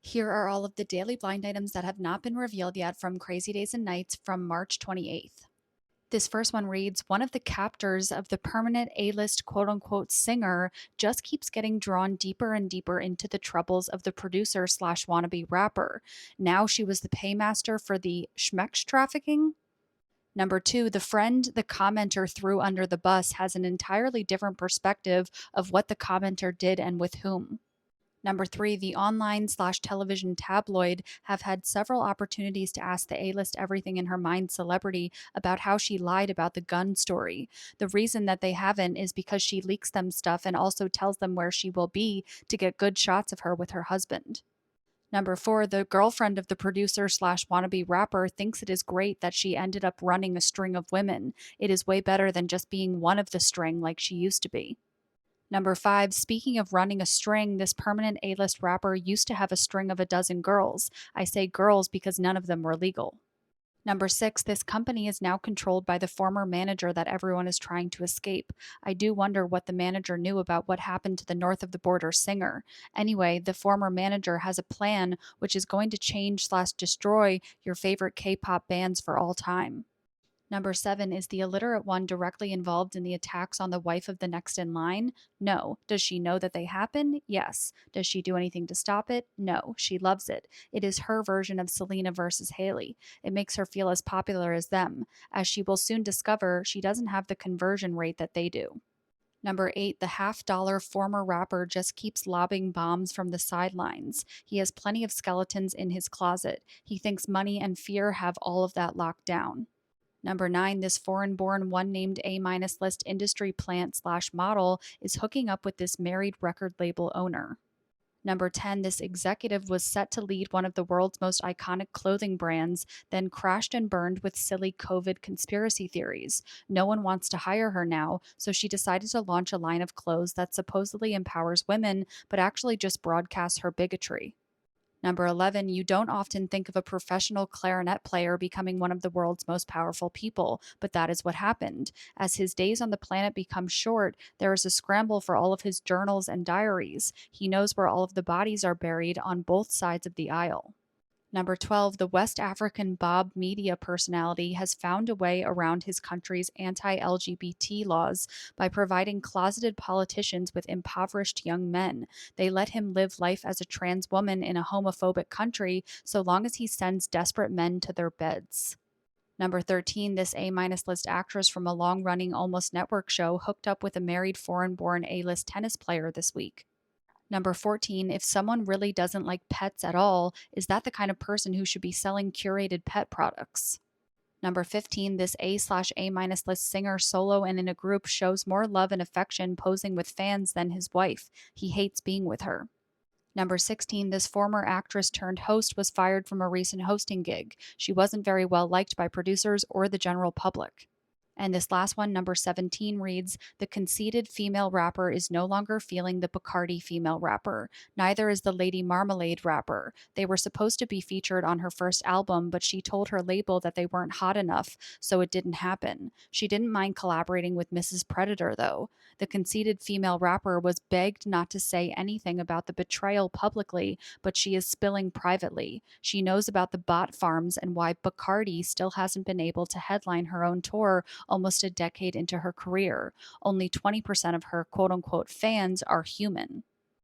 Here are all of the daily blind items that have not been revealed yet from Crazy Days and Nights from March 28th. This first one reads, one of the captors of the permanent A-list quote unquote singer just keeps getting drawn deeper and deeper into the troubles of the producer slash wannabe rapper. Now she was the paymaster for the schmeck trafficking. Number two, the friend the commenter threw under the bus has an entirely different perspective of what the commenter did and with whom. Number three, the online slash television tabloid have had several opportunities to ask the A-list everything in her mind celebrity about how she lied about the gun story. The reason that they haven't is because she leaks them stuff and also tells them where she will be to get good shots of her with her husband. Number four, the girlfriend of the producer slash wannabe rapper thinks it is great that she ended up running a string of women. It is way better than just being one of the string like she used to be. Number five, speaking of running a string, this permanent A-list rapper used to have a string of a dozen girls. I say girls because none of them were legal. Number six, this company is now controlled by the former manager that everyone is trying to escape. I do wonder what the manager knew about what happened to the north of the border singer. Anyway, the former manager has a plan which is going to change slash destroy your favorite K-pop bands for all time. Number seven, is the illiterate one directly involved in the attacks on the wife of the next in line? No. Does she know that they happen? Yes. Does she do anything to stop it? No. She loves it. It is her version of Selena versus Haley. It makes her feel as popular as them. As she will soon discover, she doesn't have the conversion rate that they do. Number eight, the half-dollar former rapper just keeps lobbing bombs from the sidelines. He has plenty of skeletons in his closet. He thinks money and fear have all of that locked down. Number nine, this foreign born one named A-minus list industry plant slash model is hooking up with this married record label owner. Number 10, this executive was set to lead one of the world's most iconic clothing brands, then crashed and burned with silly COVID conspiracy theories. No one wants to hire her now, so she decided to launch a line of clothes that supposedly empowers women, but actually just broadcasts her bigotry. Number 11, you don't often think of a professional clarinet player becoming one of the world's most powerful people, but that is what happened. As his days on the planet become short, there is a scramble for all of his journals and diaries. He knows where all of the bodies are buried on both sides of the aisle. Number 12, the West African Bob media personality has found a way around his country's anti LGBT laws by providing closeted politicians with impoverished young men. They let him live life as a trans woman in a homophobic country so long as he sends desperate men to their beds. Number 13, this A-minus list actress from a long running Almost Network show hooked up with a married foreign born A-list tennis player this week. Number 14, if someone really doesn't like pets at all, is that the kind of person who should be selling curated pet products? Number 15, this A slash A minus list singer solo and in a group shows more love and affection posing with fans than his wife. He hates being with her. Number 16, this former actress turned host was fired from a recent hosting gig. She wasn't very well liked by producers or the general public. And this last one, number 17, reads, the conceited female rapper is no longer feeling the Bacardi female rapper. Neither is the Lady Marmalade rapper. They were supposed to be featured on her first album, but she told her label that they weren't hot enough, so it didn't happen. She didn't mind collaborating with Mrs. Predator, though. The conceited female rapper was begged not to say anything about the betrayal publicly, but she is spilling privately. She knows about the bot farms and why Bacardi still hasn't been able to headline her own tour almost a decade into her career. Only 20% of her quote unquote fans are human.